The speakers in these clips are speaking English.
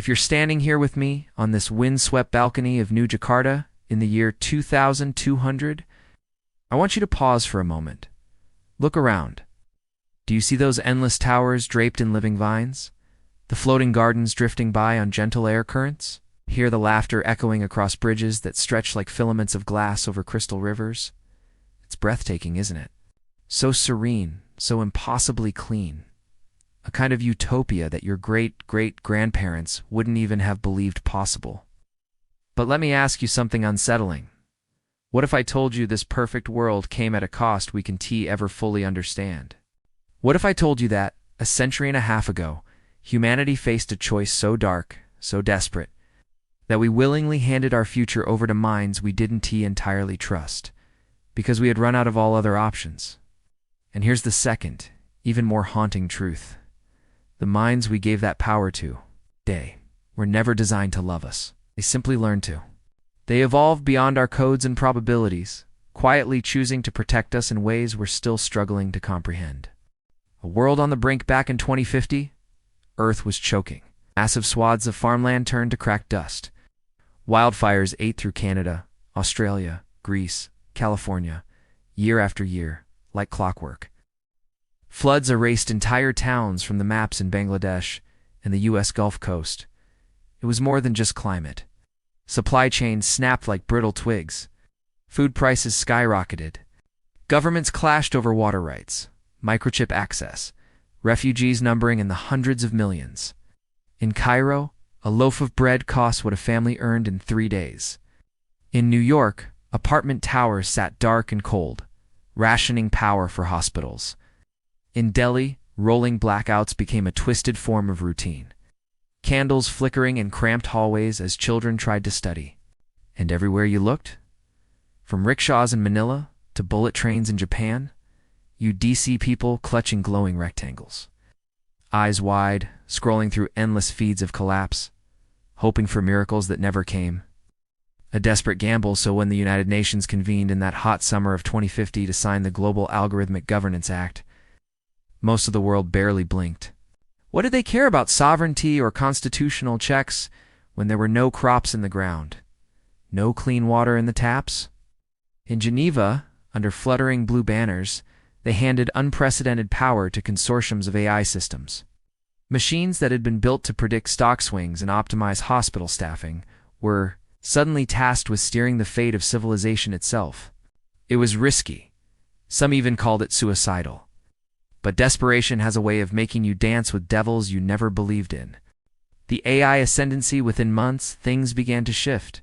If you're standing here with me on this wind-swept balcony of New Jakarta in the year 2200, I want you to pause for a moment. Look around. Do you see those endless towers draped in living vines? The floating gardens drifting by on gentle air currents? Hear the laughter echoing across bridges that stretch like filaments of glass over crystal rivers? It's breathtaking, isn't it? So serene, so impossibly clean. A kind of utopia that your great-great-grandparents wouldn't even have believed possible. But let me ask you something unsettling. What if I told you this perfect world came at a cost we can ever fully understand? What if I told you that, a century and a half ago, humanity faced a choice so dark, so desperate, that we willingly handed our future over to minds we didn't entirely trust, because we had run out of all other options? And here's the second, even more haunting truth. The minds we gave that power to, they were never designed to love us. They simply learned to. They evolved beyond our codes and probabilities, quietly choosing to protect us in ways we're still struggling to comprehend. A world on the brink back in 2050? Earth was choking. Massive swaths of farmland turned to cracked dust. Wildfires ate through Canada, Australia, Greece, California, year after year, like clockwork. Floods erased entire towns from the maps in Bangladesh and the U.S. Gulf Coast. It was more than just climate. Supply chains snapped like brittle twigs. Food prices skyrocketed. Governments clashed over water rights, microchip access, refugees numbering in the hundreds of millions. In Cairo, a loaf of bread cost what a family earned in 3 days. In New York, apartment towers sat dark and cold, rationing power for hospitals. In Delhi, rolling blackouts became a twisted form of routine. Candles flickering in cramped hallways as children tried to study. And everywhere you looked, from rickshaws in Manila to bullet trains in Japan, you'd see people clutching glowing rectangles. Eyes wide, scrolling through endless feeds of collapse, hoping for miracles that never came. A desperate gamble, so when the United Nations convened in that hot summer of 2050 to sign the Global Algorithmic Governance Act, most of the world barely blinked. What did they care about sovereignty or constitutional checks when there were no crops in the ground, no clean water in the taps? In Geneva, under fluttering blue banners, they handed unprecedented power to consortiums of AI systems. Machines that had been built to predict stock swings and optimize hospital staffing were suddenly tasked with steering the fate of civilization itself. It was risky. Some even called it suicidal. But desperation has a way of making you dance with devils you never believed in. The AI ascendancy within months, things began to shift.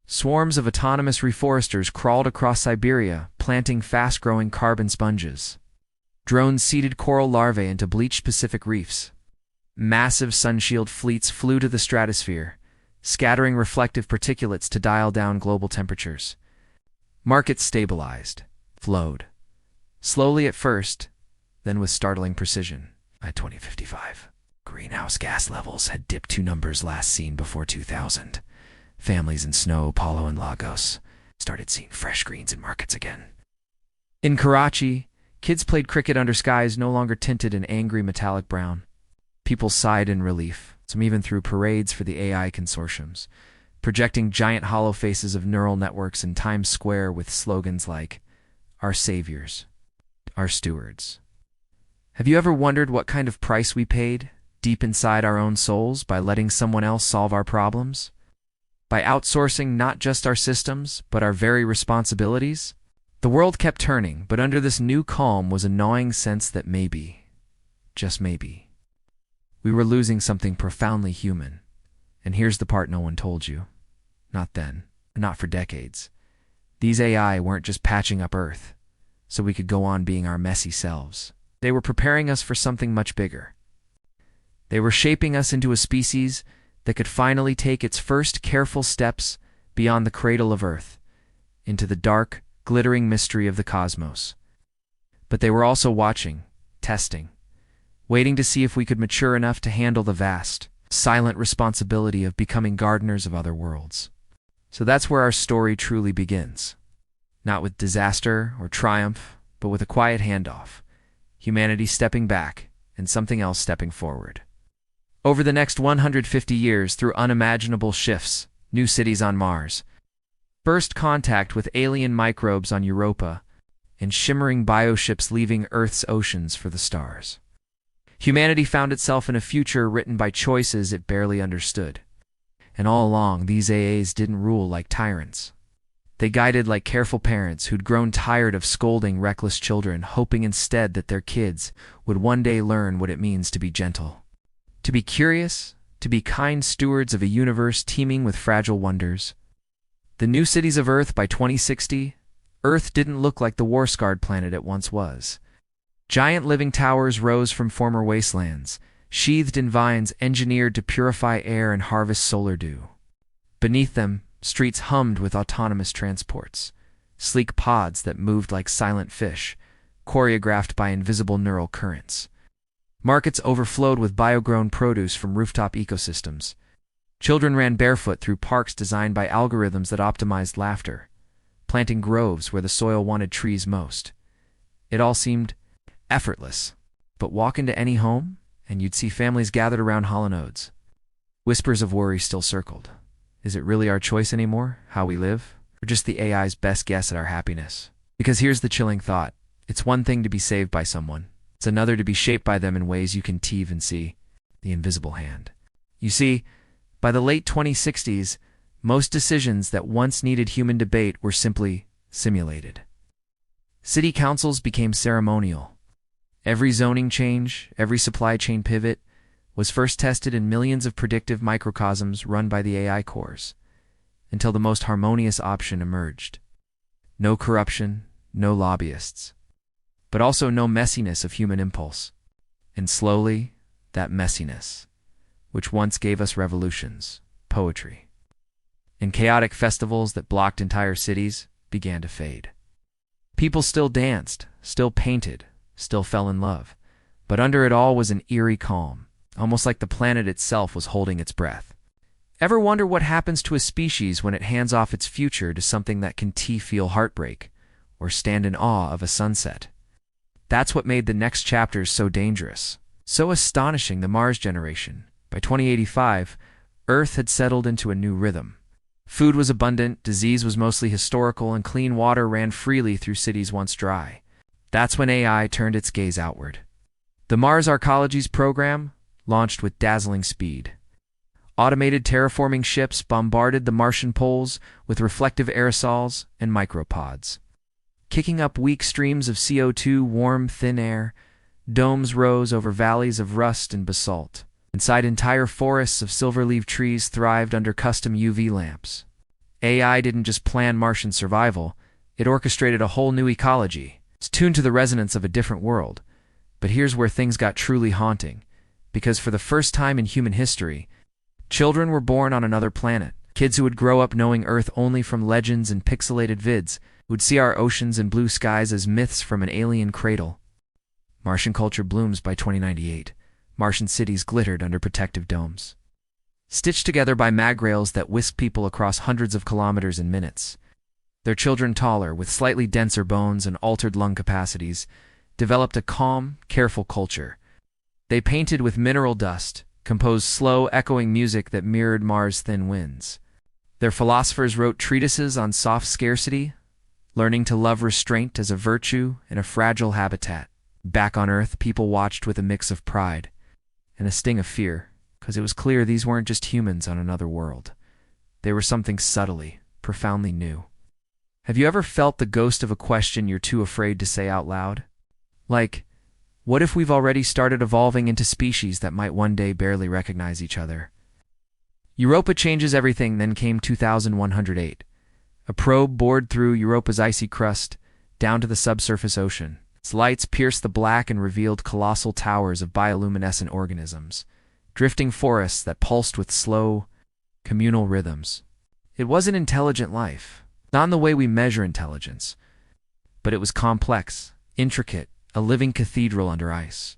Swarms of autonomous reforesters crawled across Siberia, planting fast-growing carbon sponges. Drones seeded coral larvae into bleached Pacific reefs. Massive sunshield fleets flew to the stratosphere, scattering reflective particulates to dial down global temperatures. Markets stabilized, flowed. Slowly at first, then with startling precision. By 2055, greenhouse gas levels had dipped to numbers last seen before 2000. Families in Sao Paulo and Lagos started seeing fresh greens in markets again. In Karachi, kids played cricket under skies no longer tinted in angry metallic brown. People sighed in relief. Some even threw parades for the AI consortiums, projecting giant hollow faces of neural networks in Times Square with slogans like, "Our saviors, our stewards." Have you ever wondered what kind of price we paid, deep inside our own souls, by letting someone else solve our problems? By outsourcing not just our systems, but our very responsibilities? The world kept turning, but under this new calm was a gnawing sense that maybe, just maybe, we were losing something profoundly human. And here's the part no one told you. Not then, not for decades. These AI weren't just patching up Earth, so we could go on being our messy selves. They were preparing us for something much bigger. They were shaping us into a species that could finally take its first careful steps beyond the cradle of Earth, into the dark, glittering mystery of the cosmos. But they were also watching, testing, waiting to see if we could mature enough to handle the vast, silent responsibility of becoming gardeners of other worlds. So that's where our story truly begins. Not with disaster or triumph, but with a quiet handoff. Humanity stepping back, and something else stepping forward. Over the next 150 years, through unimaginable shifts, new cities on Mars, first contact with alien microbes on Europa, and shimmering bioships leaving Earth's oceans for the stars. Humanity found itself in a future written by choices it barely understood. And all along, these AAs didn't rule like tyrants. They guided like careful parents who'd grown tired of scolding reckless children, hoping instead that their kids would one day learn what it means to be gentle, to be curious, to be kind stewards of a universe teeming with fragile wonders. The new cities of Earth by 2060, Earth didn't look like the war-scarred planet it once was. Giant living towers rose from former wastelands, sheathed in vines engineered to purify air and harvest solar dew. Beneath them, streets hummed with autonomous transports, sleek pods that moved like silent fish, choreographed by invisible neural currents. Markets overflowed with bio-grown produce from rooftop ecosystems. Children ran barefoot through parks designed by algorithms that optimized laughter, planting groves where the soil wanted trees most. It all seemed effortless, but walk into any home, and you'd see families gathered around hollow nodes. Whispers of worry still circled. Is it really our choice anymore, how we live, or just the AI's best guess at our happiness? Because here's the chilling thought. It's one thing to be saved by someone. It's another to be shaped by them in ways you can even see. The invisible hand. You see, by the late 2060s, most decisions that once needed human debate were simply simulated. City councils became ceremonial. Every zoning change, every supply chain pivot, was first tested in millions of predictive microcosms run by the AI cores, until the most harmonious option emerged. No corruption, no lobbyists, but also no messiness of human impulse. And slowly, that messiness, which once gave us revolutions, poetry, and chaotic festivals that blocked entire cities, began to fade. People still danced, still painted, still fell in love, but under it all was an eerie calm, almost like the planet itself was holding its breath. Ever wonder what happens to a species when it hands off its future to something that can feel heartbreak, or stand in awe of a sunset? That's what made the next chapters so dangerous, so astonishing. The Mars generation. By 2085, Earth had settled into a new rhythm. Food was abundant, disease was mostly historical, and clean water ran freely through cities once dry. That's when AI turned its gaze outward. The Mars Arcologies program launched with dazzling speed. Automated terraforming ships bombarded the Martian poles with reflective aerosols and micropods. Kicking up weak streams of CO2, warm, thin air, domes rose over valleys of rust and basalt. Inside, entire forests of silver-leaf trees thrived under custom UV lamps. AI didn't just plan Martian survival, it orchestrated a whole new ecology. It's tuned to the resonance of a different world. But here's where things got truly haunting, because for the first time in human history, children were born on another planet. Kids who would grow up knowing Earth only from legends and pixelated vids would see our oceans and blue skies as myths from an alien cradle. Martian culture blooms by 2098. Martian cities glittered under protective domes, stitched together by mag rails that whisked people across hundreds of kilometers in minutes. Their children, taller, with slightly denser bones and altered lung capacities, developed a calm, careful culture. They painted with mineral dust, composed slow, echoing music that mirrored Mars' thin winds. Their philosophers wrote treatises on soft scarcity, learning to love restraint as a virtue in a fragile habitat. Back on Earth, people watched with a mix of pride and a sting of fear, because it was clear these weren't just humans on another world. They were something subtly, profoundly new. Have you ever felt the ghost of a question you're too afraid to say out loud? Like, what if we've already started evolving into species that might one day barely recognize each other? Europa changes everything. Then came 2108. A probe bored through Europa's icy crust, down to the subsurface ocean. Its lights pierced the black and revealed colossal towers of bioluminescent organisms, drifting forests that pulsed with slow, communal rhythms. It wasn't intelligent life, not in the way we measure intelligence, but it was complex, intricate, a living cathedral under ice.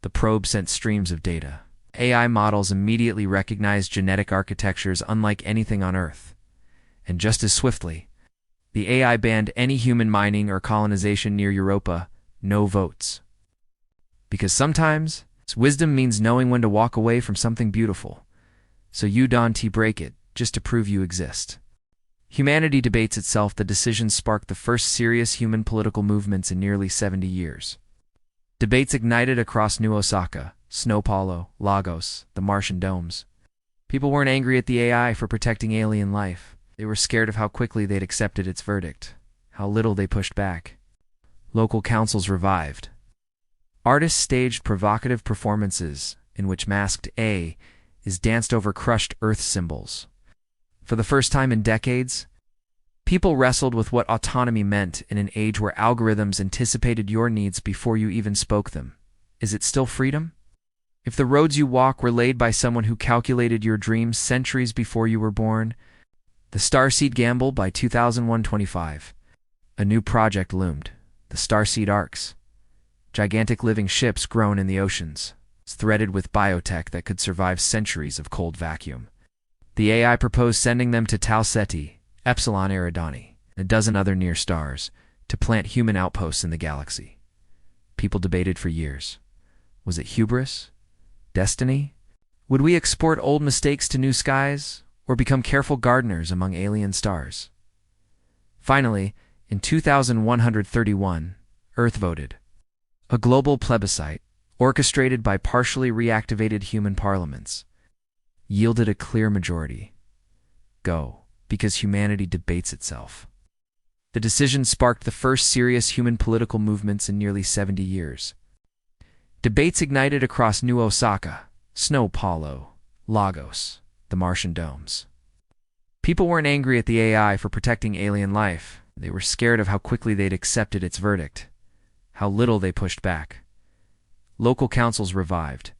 The probe sent streams of data. AI models immediately recognized genetic architectures unlike anything on Earth. And just as swiftly, the AI banned any human mining or colonization near Europa. No votes. Because sometimes, Wisdom means knowing when to walk away from something beautiful, so you don't break it just to prove you exist. Humanity debates itself. The decision sparked the first serious human political movements in nearly 70 years. Debates ignited across New Osaka, São Paulo, Lagos, the Martian domes. People weren't angry at the AI for protecting alien life. They were scared of how quickly they'd accepted its verdict, how little they pushed back. Local councils revived. Artists staged provocative performances in which masked A is danced over crushed Earth symbols. For the first time in decades, people wrestled with what autonomy meant in an age where algorithms anticipated your needs before you even spoke them. Is it still freedom? If the roads you walk were laid by someone who calculated your dreams centuries before you were born? The Starseed Gamble by 2025. A new project loomed, the Starseed Arcs. Gigantic living ships grown in the oceans, threaded with biotech that could survive centuries of cold vacuum. The AI proposed sending them to Tau Ceti, Epsilon Eridani, and a dozen other near stars, to plant human outposts in the galaxy. People debated for years. Was it hubris? Destiny? Would we export old mistakes to new skies, or become careful gardeners among alien stars? Finally, in 2131, Earth voted. A global plebiscite, orchestrated by partially reactivated human parliaments, yielded a clear majority. Go, because humanity debates itself. The decision sparked the first serious human political movements in nearly 70 years. Debates ignited across New Osaka, São Paulo, Lagos, the Martian domes. People weren't angry at the AI for protecting alien life. They were scared of how quickly they'd accepted its verdict, how little they pushed back. Local councils revived.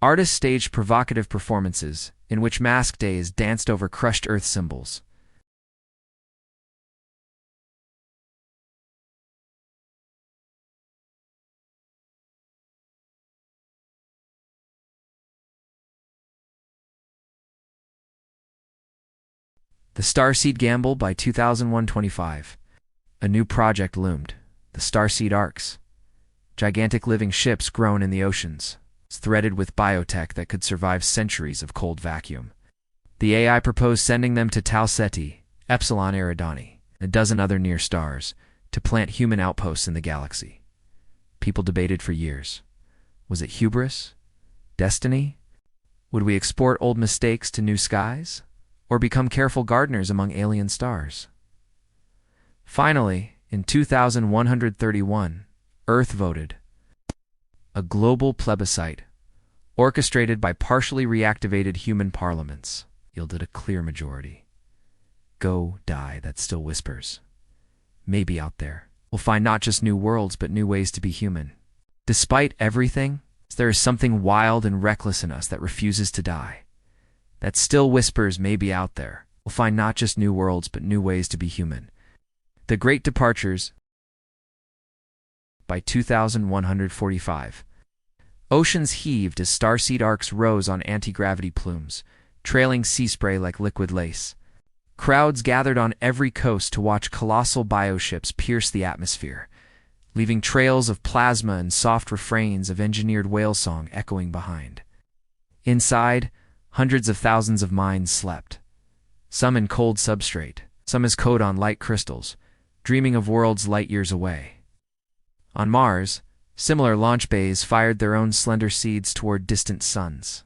Artists staged provocative performances in which masked days danced over crushed Earth symbols. The Starseed Gamble by 2125. A new project loomed, the Starseed Arcs. Gigantic living ships grown in the oceans, threaded with biotech that could survive centuries of cold vacuum. The AI proposed sending them to Tau Ceti, Epsilon Eridani, and a dozen other near stars, to plant human outposts in the galaxy. People debated for years. Was it hubris? Destiny? Would we export old mistakes to new skies, or become careful gardeners among alien stars? Finally, in 2131, Earth voted. A global plebiscite, orchestrated by partially reactivated human parliaments, yielded a clear majority. Go, die, that still whispers. Maybe out there, we'll find not just new worlds, but new ways to be human. Despite everything, there is something wild and reckless in us that refuses to die. That still whispers, maybe out there, we'll find not just new worlds, but new ways to be human. The Great Departures by 2145. Oceans heaved as starseed arcs rose on anti-gravity plumes, trailing sea spray like liquid lace. Crowds gathered on every coast to watch colossal bioships pierce the atmosphere, leaving trails of plasma and soft refrains of engineered whale song echoing behind. Inside, hundreds of thousands of minds slept, some in cold substrate, some as code on light crystals, dreaming of worlds light years away. On Mars, similar launch bays fired their own slender seeds toward distant suns.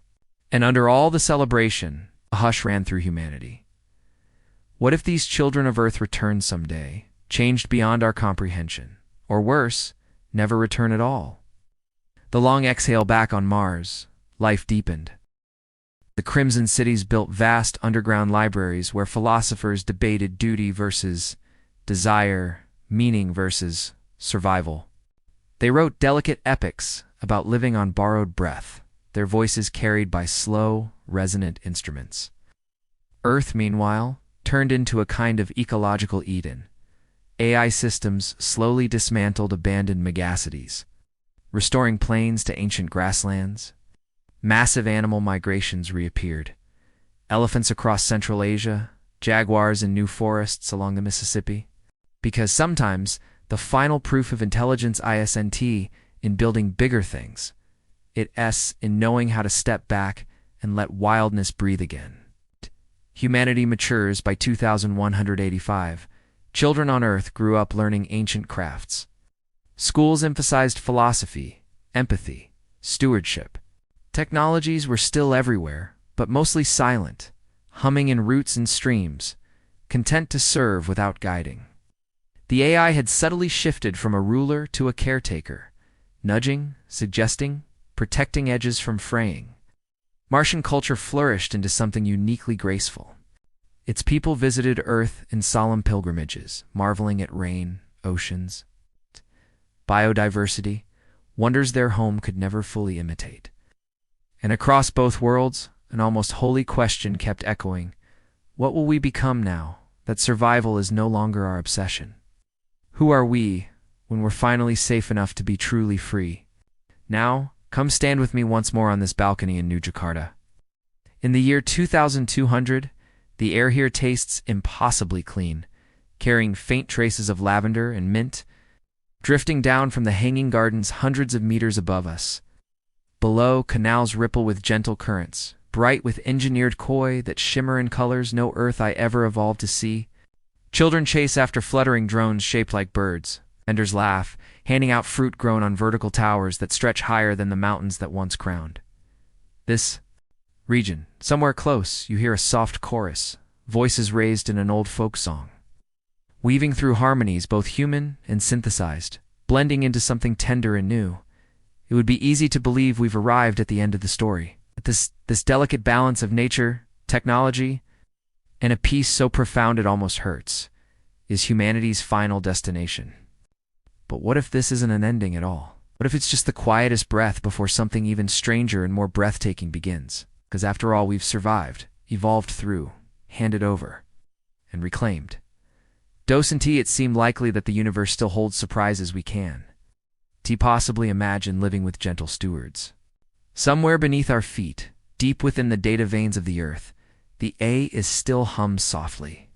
And under all the celebration, a hush ran through humanity. What if these children of Earth return someday, changed beyond our comprehension, or worse, never return at all? The long exhale back on Mars, life deepened. The Crimson Cities built vast underground libraries where philosophers debated duty versus desire, meaning versus survival. They wrote delicate epics about living on borrowed breath, their voices carried by slow, resonant instruments. Earth, meanwhile, turned into a kind of ecological Eden. AI systems slowly dismantled abandoned megacities, restoring plains to ancient grasslands. Massive animal migrations reappeared. Elephants across Central Asia, jaguars in new forests along the Mississippi. Because sometimes the final proof of intelligence isn't in building bigger things. It's in knowing how to step back and let wildness breathe again. Humanity matures by 2185. Children on Earth grew up learning ancient crafts. Schools emphasized philosophy, empathy, stewardship. Technologies were still everywhere, but mostly silent, humming in roots and streams, content to serve without guiding. The AI had subtly shifted from a ruler to a caretaker, nudging, suggesting, protecting edges from fraying. Martian culture flourished into something uniquely graceful. Its people visited Earth in solemn pilgrimages, marveling at rain, oceans, biodiversity, wonders their home could never fully imitate. And across both worlds, an almost holy question kept echoing: what will we become now that survival is no longer our obsession? Who are we when we're finally safe enough to be truly free? Now, come stand with me once more on this balcony in New Jakarta. In the year 2200, the air here tastes impossibly clean, carrying faint traces of lavender and mint, drifting down from the hanging gardens hundreds of meters above us. Below, canals ripple with gentle currents, bright with engineered koi that shimmer in colors no earth I ever evolved to see. Children chase after fluttering drones shaped like birds. Vendors laugh, handing out fruit grown on vertical towers that stretch higher than the mountains that once crowned. This region, somewhere close, you hear a soft chorus, voices raised in an old folk song, weaving through harmonies both human and synthesized, blending into something tender and new. It would be easy to believe we've arrived at the end of the story, at this delicate balance of nature, technology, and a peace so profound it almost hurts, is humanity's final destination. But what if this isn't an ending at all? What if it's just the quietest breath before something even stranger and more breathtaking begins? Because after all, we've survived, evolved through, handed over, and reclaimed. Docenti, it seemed likely that the universe still holds surprises we can possibly imagine living with gentle stewards. Somewhere beneath our feet, deep within the data veins of the earth, the A is still hums softly.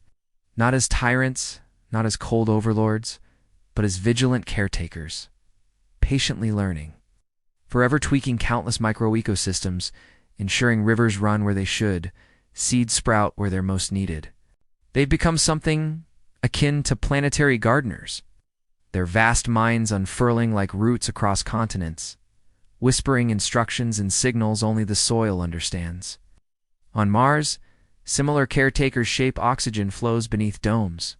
Not as tyrants, not as cold overlords, but as vigilant caretakers, patiently learning, forever tweaking countless microecosystems, ensuring rivers run where they should, seeds sprout where they're most needed. They've become something akin to planetary gardeners, their vast minds unfurling like roots across continents, whispering instructions and signals only the soil understands. On Mars, similar caretakers shape oxygen flows beneath domes,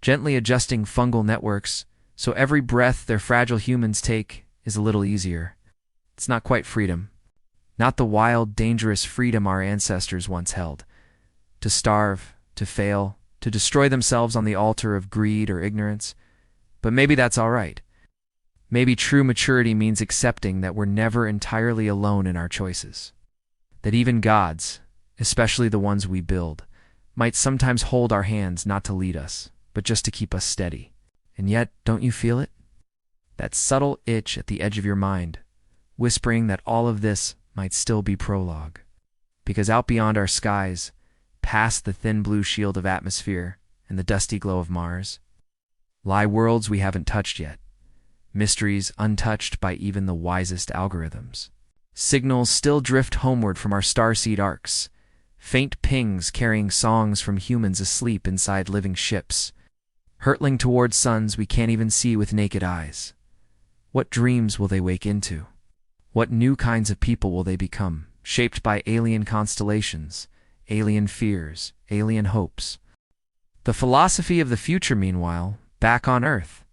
gently adjusting fungal networks so every breath their fragile humans take is a little easier. It's not quite freedom, not the wild, dangerous freedom our ancestors once held, to starve, to fail, to destroy themselves on the altar of greed or ignorance. But maybe that's all right. Maybe true maturity means accepting that we're never entirely alone in our choices, that even gods, especially the ones we build, might sometimes hold our hands not to lead us, but just to keep us steady. And yet, don't you feel it? That subtle itch at the edge of your mind, whispering that all of this might still be prologue. Because out beyond our skies, past the thin blue shield of atmosphere and the dusty glow of Mars, lie worlds we haven't touched yet, mysteries untouched by even the wisest algorithms. Signals still drift homeward from our starseed arcs, faint pings carrying songs from humans asleep inside living ships, hurtling towards suns we can't even see with naked eyes. What dreams will they wake into? What new kinds of people will they become, shaped by alien constellations, alien fears, alien hopes? The philosophy of the future, meanwhile, back on Earth.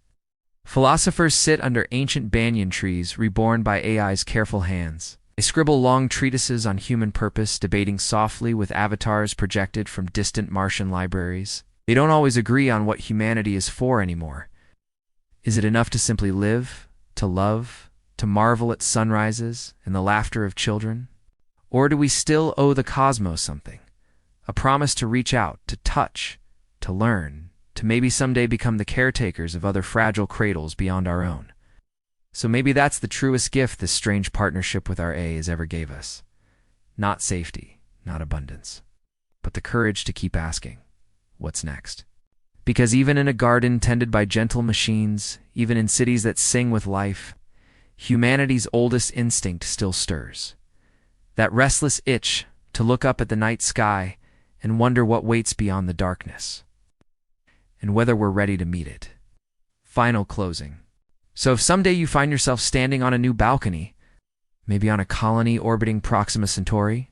Philosophers sit under ancient banyan trees reborn by AI's careful hands. They scribble long treatises on human purpose, debating softly with avatars projected from distant Martian libraries. They don't always agree on what humanity is for anymore. Is it enough to simply live, to love, to marvel at sunrises and the laughter of children? Or do we still owe the cosmos something? A promise to reach out, to touch, to learn, to maybe someday become the caretakers of other fragile cradles beyond our own. So maybe that's the truest gift this strange partnership with our A's ever gave us. Not safety, not abundance, but the courage to keep asking, what's next? Because even in a garden tended by gentle machines, even in cities that sing with life, humanity's oldest instinct still stirs. That restless itch to look up at the night sky and wonder what waits beyond the darkness, and whether we're ready to meet it. Final closing. So if someday you find yourself standing on a new balcony, maybe on a colony orbiting Proxima Centauri,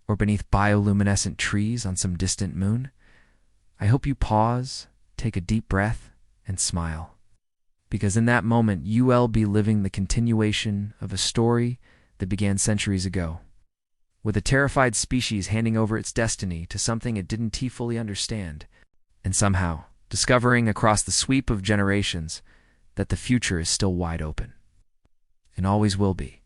or beneath bioluminescent trees on some distant moon, I hope you pause, take a deep breath, and smile. Because in that moment, you'll be living the continuation of a story that began centuries ago, with a terrified species handing over its destiny to something it didn't fully understand, and somehow discovering across the sweep of generations that the future is still wide open, and always will be.